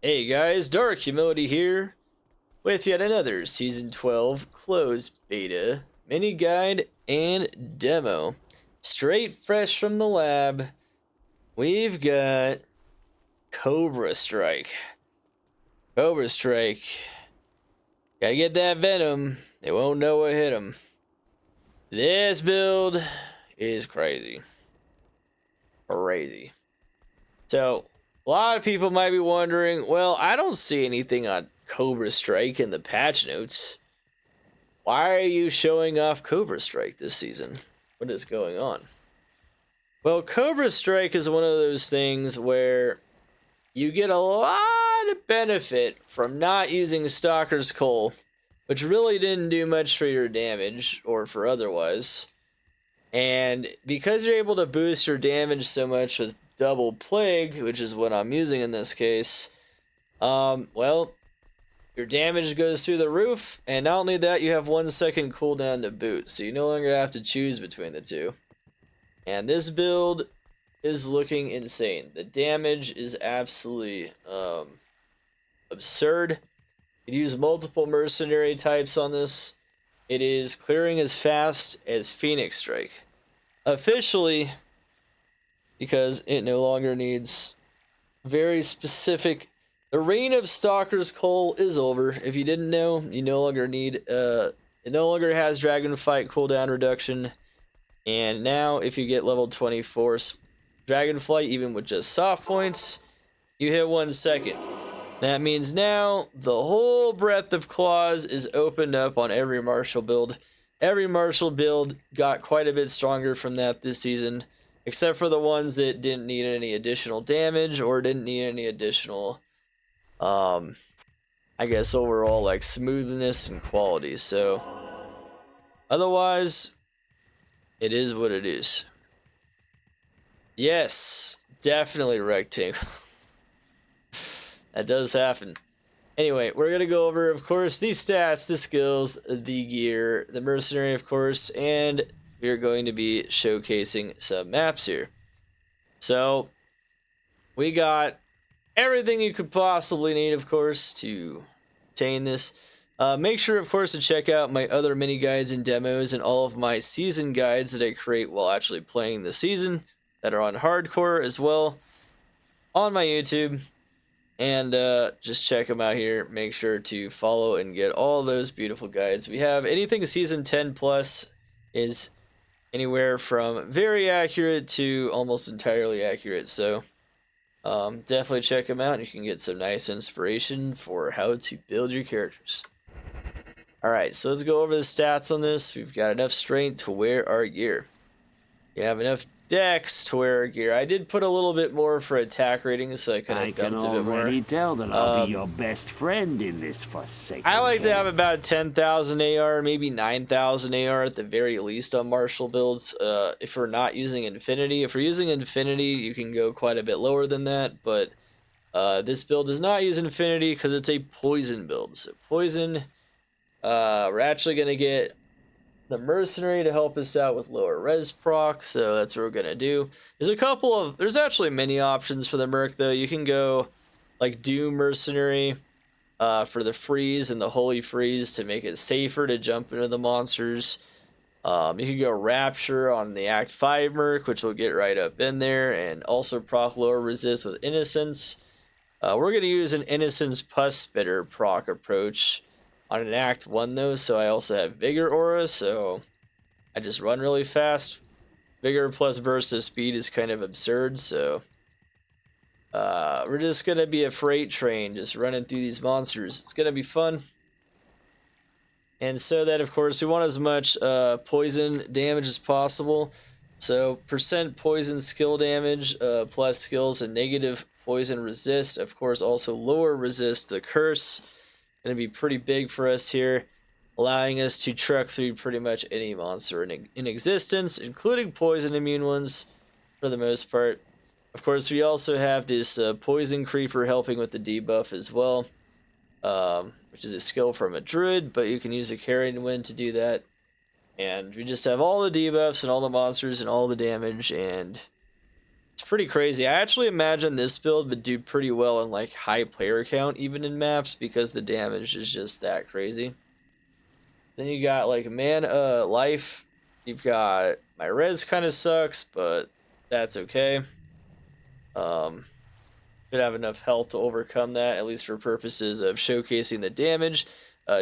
Hey guys, Dark Humility here with yet another Season 12 closed beta mini guide and demo. Straight fresh from the lab, we've got Cobra Strike. Cobra Strike. Gotta get that venom. They won't know what hit them. This build is crazy. Crazy. So, a lot of people might be wondering, well, I don't see anything on Cobra Strike in the patch notes. Why are you showing off Cobra Strike this season? What is going on? Well, Cobra Strike is one of those things where you get a lot of benefit from not using Stalker's Coal, which really didn't do much for your damage or for otherwise. And because you're able to boost your damage so much with Double Plague, which is what I'm using in this case, well, your damage goes through the roof, and not only that, you have 1 second cooldown to boot, so you no longer have to choose between the two. And this build is looking insane. The damage is absolutely absurd. You can use multiple mercenary types on this. It is clearing as fast as Phoenix Strike. Officially, because it no longer needs very specific. The reign of Stalker's Coal is over. If you didn't know, you no longer need it no longer has Dragon Fight cooldown reduction. And now if you get level 24 Dragonflight, even with just soft points, you hit 1 second. That means now the whole breadth of claws is opened up on every martial build. Every martial build got quite a bit stronger from that this season, except for the ones that didn't need any additional damage or didn't need any additional, I guess overall like smoothness and quality. So otherwise, it is what it is. Yes, definitely rectangle. That does happen. Anyway, we're going to go over, of course, the stats, the skills, the gear, the mercenary, of course, and we're going to be showcasing some maps here. So, we got everything you could possibly need, of course, to obtain this. Make sure, of course, to check out my other mini guides and demos and all of my season guides that I create while actually playing the season that are on hardcore as well on my YouTube. And just check them out here. Make sure to follow and get all those beautiful guides. We have anything season 10 plus is anywhere from very accurate to almost entirely accurate. So definitely check them out. You can get some nice inspiration for how to build your characters. Alright, so let's go over the stats on this. We've got enough strength to wear our gear. You have enough dex to wear our gear. I did put a little bit more for attack rating, so I kind of dumped a bit more. I can already tell that I'll be your best friend in this forsaken I like to camp. have about 10,000 AR, maybe 9,000 AR at the very least on martial builds. If we're not using Infinity. If we're using Infinity, you can go quite a bit lower than that, but this build does not use Infinity because it's a poison build. So poison, we're actually going to get the Mercenary to help us out with lower res proc, so that's what we're gonna do. There's actually many options for the Merc though. You can go like Doom Mercenary for the freeze and the Holy Freeze to make it safer to jump into the monsters. You can go Rapture on the Act 5 Merc, which will get right up in there, and also proc lower resist with Innocence. We're gonna use an Innocence Pus Spitter proc approach on an Act 1 though, so I also have Vigor Aura, so I just run really fast. Vigor plus burst of speed is kind of absurd, so we're just gonna be a freight train just running through these monsters. It's gonna be fun. And so that, of course, we want as much poison damage as possible. So percent poison skill damage plus skills and negative poison resist. Of course, also lower resist the curse. Going to be pretty big for us here, allowing us to truck through pretty much any monster in existence, including poison immune ones for the most part. Of course, we also have this poison creeper helping with the debuff as well, which is a skill from a druid, but you can use a carrion wind to do that. And we just have all the debuffs and all the monsters and all the damage, and It's pretty crazy. I actually imagine this build would do pretty well in like high player count, even in maps, because the damage is just that crazy. Then you got like life. You've got my res kind of sucks, but that's okay. Should have enough health to overcome that, at least for purposes of showcasing the damage.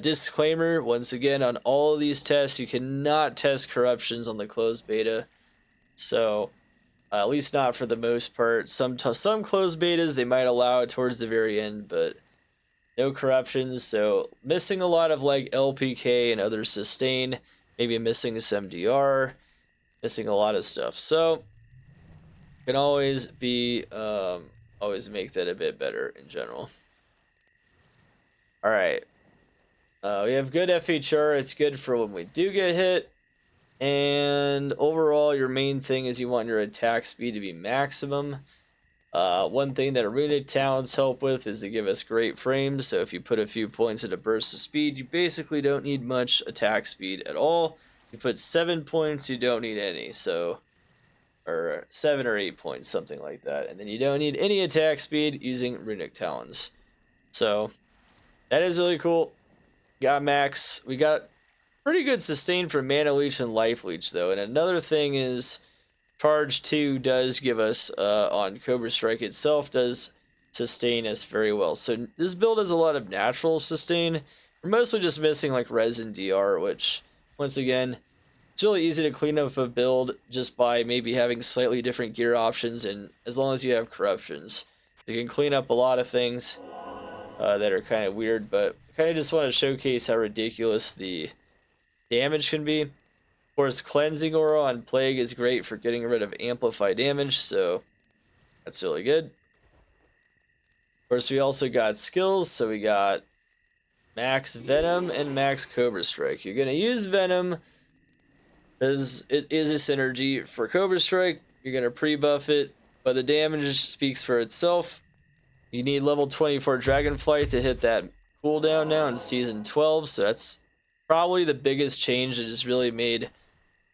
Disclaimer, once again, on all of these tests, you cannot test corruptions on the closed beta. So, at least not for the most part. Some closed betas, they might allow it towards the very end, but no corruptions. So, missing a lot of like LPK and other sustain, maybe missing some DR, missing a lot of stuff. So, can always be, always make that a bit better in general. All right. We have good FHR. It's good for when we do get hit. And overall, your main thing is you want your attack speed to be maximum. One thing that runic talents help with is they give us great frames. So if you put a few points into burst of speed, you basically don't need much attack speed at all. You put 7 points, you don't need any. So, or 7 or 8 points, something like that. And then you don't need any attack speed using runic talons. So that is really cool. Got max. We got pretty good sustain for mana leech and life leech though. And another thing is charge 2 does give us on Cobra Strike itself does sustain us very well. So this build has a lot of natural sustain. We're mostly just missing like res and DR, which once again, it's really easy to clean up a build just by maybe having slightly different gear options, and as long as you have corruptions, you can clean up a lot of things that are kind of weird, but I kind of just want to showcase how ridiculous the damage can be. Of course, cleansing aura on plague is great for getting rid of amplify damage, so that's really good. Of course, we also got skills, so we got max venom and max cobra strike. You're going to use venom as it is a synergy for cobra strike. You're going to pre-buff it, but the damage speaks for itself. You need level 24 Dragonflight to hit that cooldown now in Season 12, so that's probably the biggest change that has really made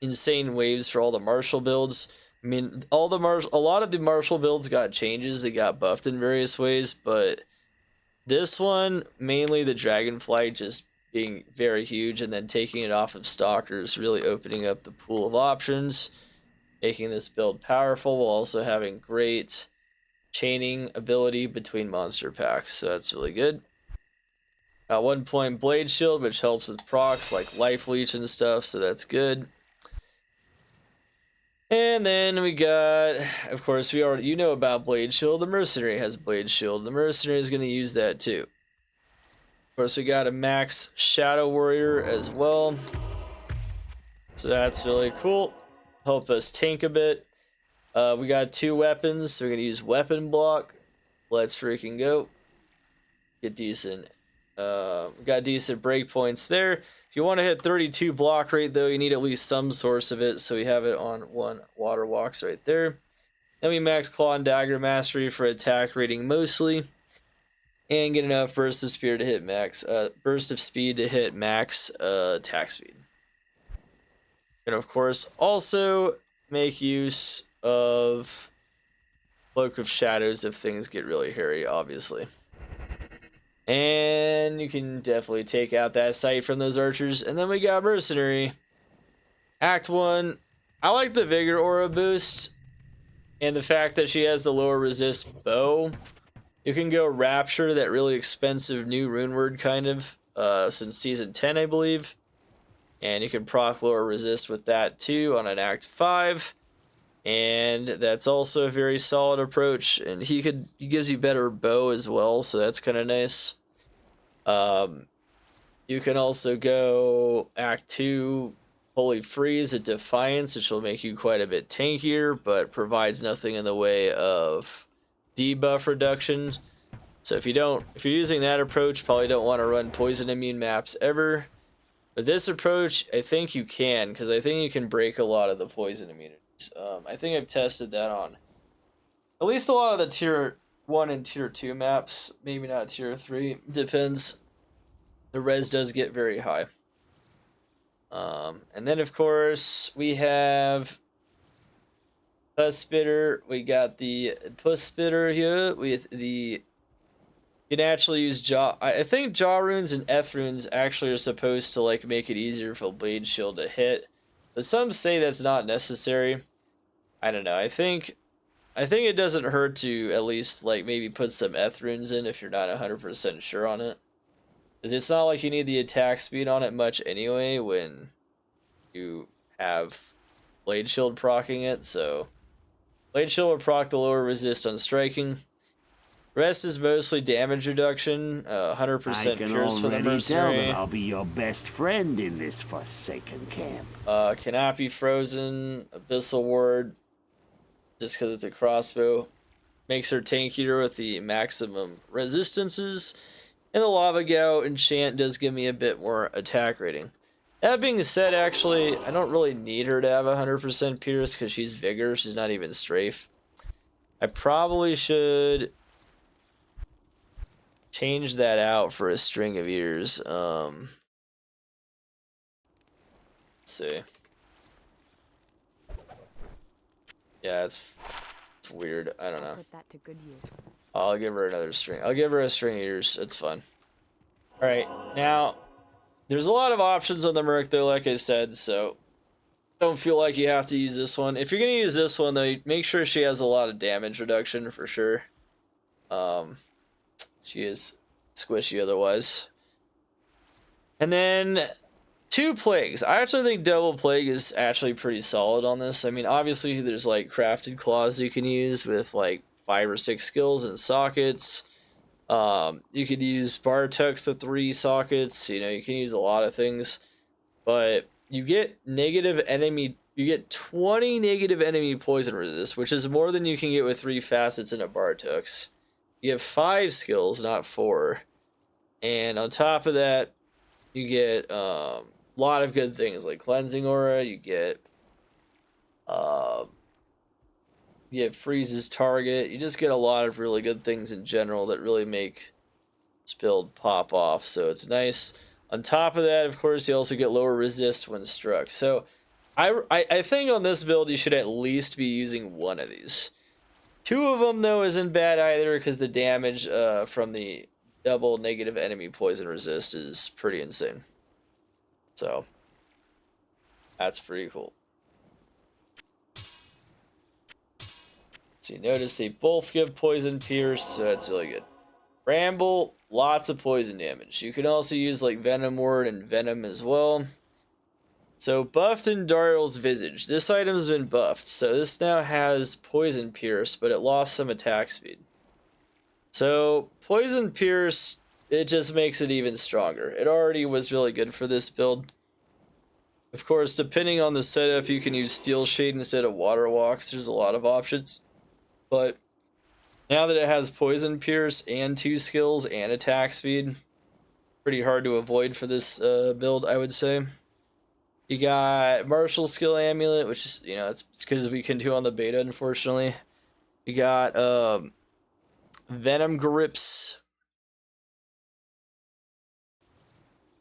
insane waves for all the martial builds. I mean, a lot of the martial builds got changes, they got buffed in various ways, but this one, mainly the Dragonflight just being very huge and then taking it off of Stalkers, really opening up the pool of options, making this build powerful while also having great chaining ability between monster packs, so that's really good. Got 1 point blade shield, which helps with procs like life leech and stuff, so that's good. And then we got, of course, you know about blade shield. The Mercenary has blade shield. The Mercenary is going to use that too. Of course, we got a max shadow warrior as well, so that's really cool. Help us tank a bit. We got 2 weapons, so we're going to use weapon block. Let's freaking go. Get decent. We got decent breakpoints there. If you want to hit 32 block rate, though, you need at least some source of it, so we have it on 1 water walks right there. Then we max claw and dagger mastery for attack rating mostly, and get enough burst of speed to hit max attack speed. And of course, also make use of Cloak of Shadows if things get really hairy, obviously. And you can definitely take out that sight from those archers. And then we got Mercenary. Act 1. I like the Vigor Aura boost and the fact that she has the lower resist bow. You can go Rapture, that really expensive new rune word kind of, since Season 10, I believe. And you can proc lower resist with that too on an Act 5. And that's also a very solid approach. And he gives you better bow as well, so that's kind of nice. You can also go Act 2, Holy Freeze at Defiance, which will make you quite a bit tankier, but provides nothing in the way of debuff reduction. So if you're using that approach, probably don't want to run poison immune maps ever. But this approach, I think you can, because I think you can break a lot of the poison immunities. I think I've tested that on at least a lot of the tier 1 and tier 2 maps, maybe not tier 3, depends. The res does get very high. And then of course we have Puss Spitter. We got the Puss Spitter here with the. You can actually use jaw. I think jaw runes and F runes actually are supposed to like make it easier for Blade Shield to hit, but some say that's not necessary. I don't know. I think it doesn't hurt to at least like maybe put some F runes in if you're not 100% sure on it, because it's not like you need the attack speed on it much anyway when you have Blade Shield proccing it. So Blade Shield will proc the lower resist on striking. Rest is mostly damage reduction, 100% Pierce for the Mercenary. I'll be your best friend in this forsaken camp. Cannot be frozen. Abyssal Ward, just because it's a crossbow, makes her tankier with the maximum resistances. And the Lava Gout enchant does give me a bit more attack rating. That being said, actually, I don't really need her to have 100% Pierce because she's Vigor. She's not even Strafe. I probably should change that out for a String of Ears. Let's see. Yeah, it's weird. I don't know. Put that to good use. I'll give her another string. I'll give her a String of Ears. It's fun. All right, now there's a lot of options on the Merc though, like I said, so don't feel like you have to use this one. If you're gonna use this one though, make sure she has a lot of damage reduction for sure. She is squishy otherwise. And then 2 plagues. I actually think double plague is actually pretty solid on this. I mean, obviously there's like crafted claws you can use with like 5 or 6 skills and sockets. You could use bar tucks with 3 sockets. You know, you can use a lot of things, but you get negative enemy. You get 20 negative enemy poison resist, which is more than you can get with 3 facets in a bar tucks. You have 5 skills, not 4. And on top of that, you get a lot of good things like Cleansing Aura. You get freezes target. You just get a lot of really good things in general that really make this build pop off. So it's nice. On top of that, of course, you also get lower resist when struck. So I think on this build, you should at least be using one of these. 2 of them, though, isn't bad either because the damage from the double negative enemy poison resist is pretty insane. So that's pretty cool. So you notice they both give poison pierce, so that's really good. Ramble, lots of poison damage. You can also use like Venom Ward and Venom as well. So buffed in Dariel's Visage. This item's been buffed, so this now has Poison Pierce, but it lost some attack speed. So Poison Pierce, it just makes it even stronger. It already was really good for this build. Of course, depending on the setup, you can use Steel Shade instead of Water Walks. There's a lot of options. But now that it has Poison Pierce and 2 skills and attack speed, pretty hard to avoid for this build, I would say. You got Martial Skill Amulet, which is, you know, it's because we can do on the beta, unfortunately. You got Venom Grips.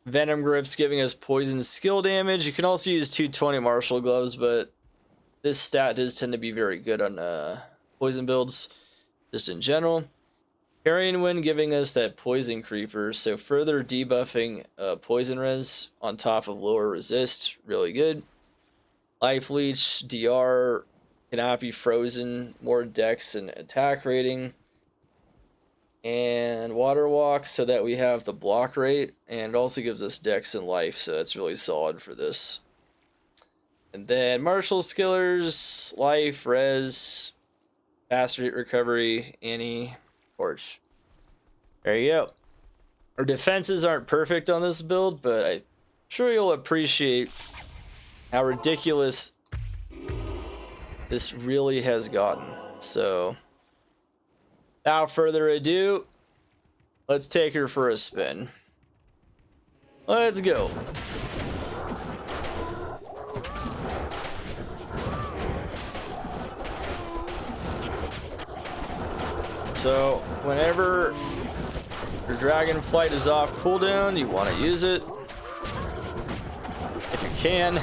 Venom Grips giving us poison skill damage. You can also use 220 Martial Gloves, but this stat does tend to be very good on poison builds, just in general. Carrion Wind giving us that Poison Creeper, so further debuffing Poison Res on top of lower resist, really good. Life Leech, DR, cannot be frozen, more dex and attack rating. And Water Walk, so that we have the block rate, and it also gives us dex and life, so that's really solid for this. And then Martial Skillers, Life, Res, Fast Rate Recovery, Annie, Torch. There you go. Our defenses aren't perfect on this build, but I'm sure you'll appreciate how ridiculous this really has gotten. So, without further ado, let's take her for a spin. Let's go. So, whenever your Dragon Flight is off cooldown, you want to use it. If you can.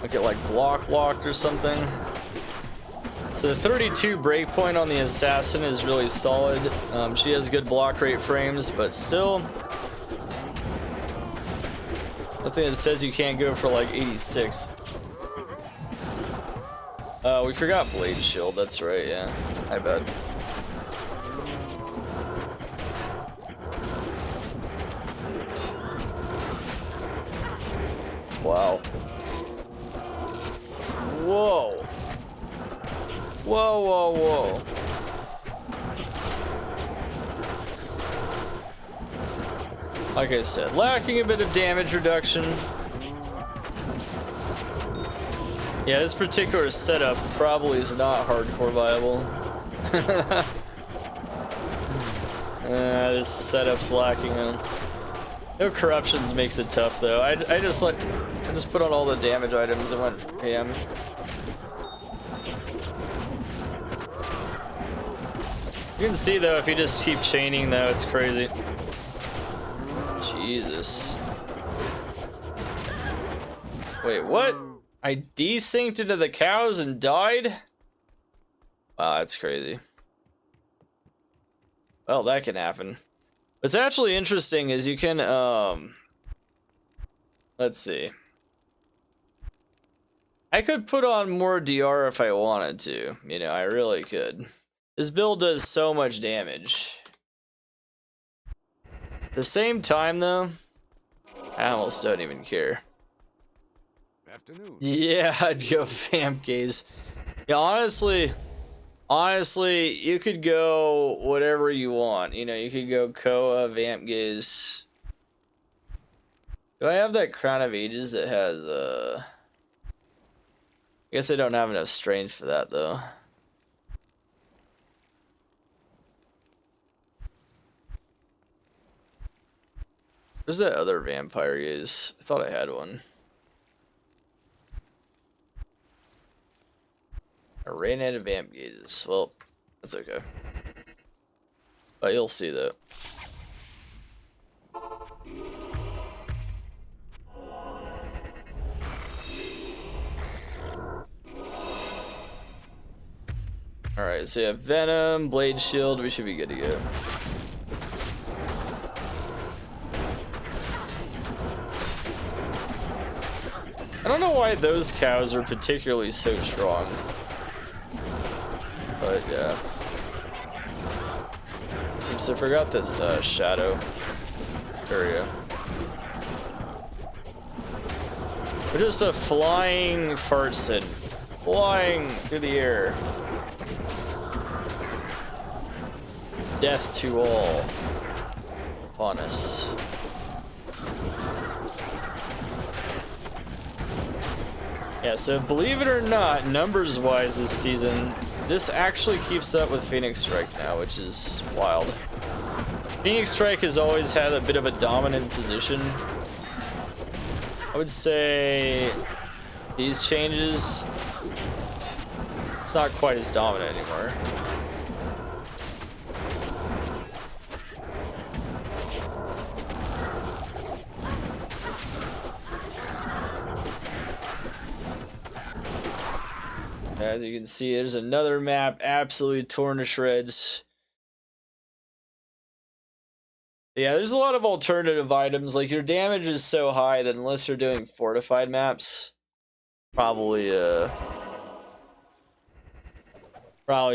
Like it like block locked or something. So the 32 breakpoint on the assassin is really solid. She has good block rate frames, but still, nothing that says you can't go for like 86. We forgot blade shield. That's right. Yeah, I bet. Wow. Whoa. Whoa, whoa, whoa. Like I said, lacking a bit of damage reduction. Yeah, this particular setup probably is not hardcore viable. This setup's lacking on. No corruptions makes it tough though. I just put on all the damage items and went for PM. You can see though, if you just keep chaining though, it's crazy. Jesus. Wait, what? I desynced into the cows and died? Wow, that's crazy. Well, that can happen. What's actually interesting is you can, let's see. I could put on more DR if I wanted to. You know, I really could. This build does so much damage. At the same time, though, I almost don't even care. Afternoon. Yeah, I'd go vamp gaze. Yeah, honestly, you could go whatever you want. You know, you could go Koa, vamp gaze. Do I have that Crown of Ages that has, I guess I don't have enough strength for that, though. Where's that other vampire gaze? I thought I had one. I ran out of vamp gazes. Well, that's okay. But you'll see that. Alright, so you have Venom, Blade Shield, we should be good to go. I don't know why those cows are particularly so strong. But yeah. Oops, I forgot this shadow area. We're just a flying fartson, flying through the air. Death to all upon us. Yeah, so believe it or not, numbers-wise this season, this actually keeps up with Phoenix Strike now, which is wild. Phoenix Strike has always had a bit of a dominant position. I would say these changes, it's not quite as dominant anymore. As you can see, there's another map absolutely torn to shreds. Yeah, there's a lot of alternative items. Like, your damage is so high that unless you're doing fortified maps, probably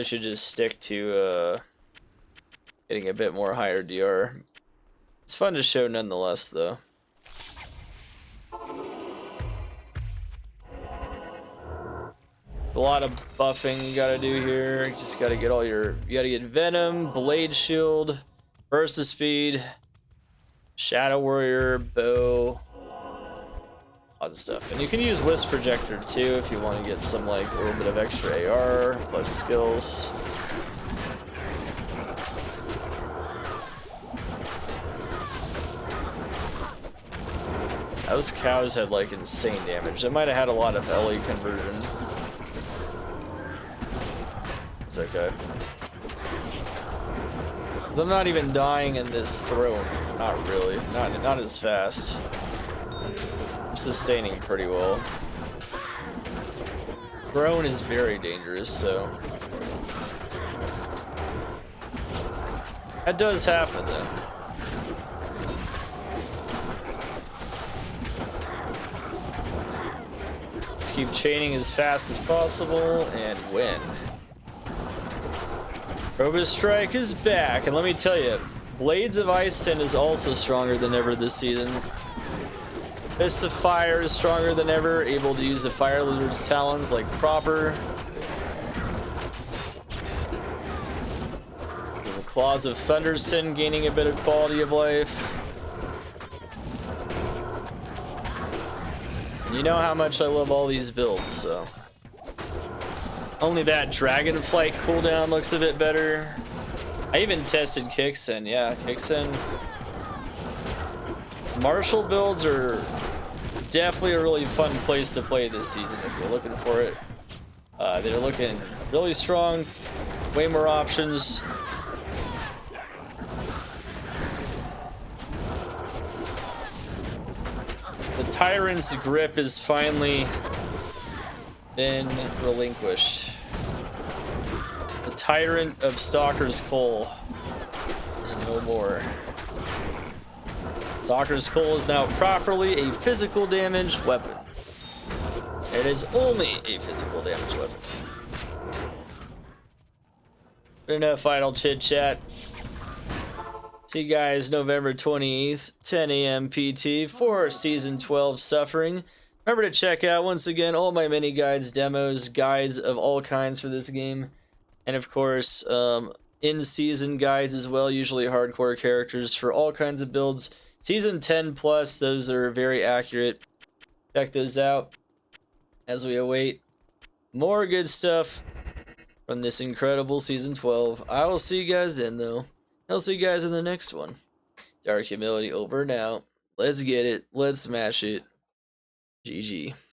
should just stick to getting a bit more higher DR. It's fun to show nonetheless, though. A lot of buffing you gotta do here. You just gotta get you gotta get Venom, Blade Shield, Burst of Speed, Shadow Warrior, Bow, lots of stuff. And you can use Wisp Projector too if you want to get some, like, a little bit of extra AR plus skills. Those cows had, like, insane damage. They might have had a lot of LE conversion. It's okay. I'm not even dying in this throne. Not really. Not as fast. I'm sustaining pretty well. Throne is very dangerous, so That does happen though. Let's keep chaining as fast as possible and win. Robust Strike is back, and let me tell you, Blades of Ice 10 is also stronger than ever this season. Fists of Fire is stronger than ever, able to use the Fire Leader's Talons like proper. The Claws of Thundersin gaining a bit of quality of life. And you know how much I love all these builds, so. Only that Dragonflight cooldown looks a bit better. I even tested Kixen, yeah, Kixen. Martial builds are definitely a really fun place to play this season if you're looking for it. They're looking really strong, way more options. The Tyrant's grip has finally been relinquished. The Tyrant of Stalker's Coal is no more. Stalker's Coal is now properly a physical damage weapon. It is only a physical damage weapon. But enough idle chit chat. See you guys November 28th, 10 a.m. PT for Season 12 Suffering. Remember to check out, once again, all my mini guides, demos, guides of all kinds for this game. And of course, in-season guides as well, usually hardcore characters for all kinds of builds. Season 10 plus, those are very accurate. Check those out as we await more good stuff from this incredible Season 12. I will see you guys then, though. I'll see you guys in the next one. Dark Humility over and out. Let's get it. Let's smash it. GG.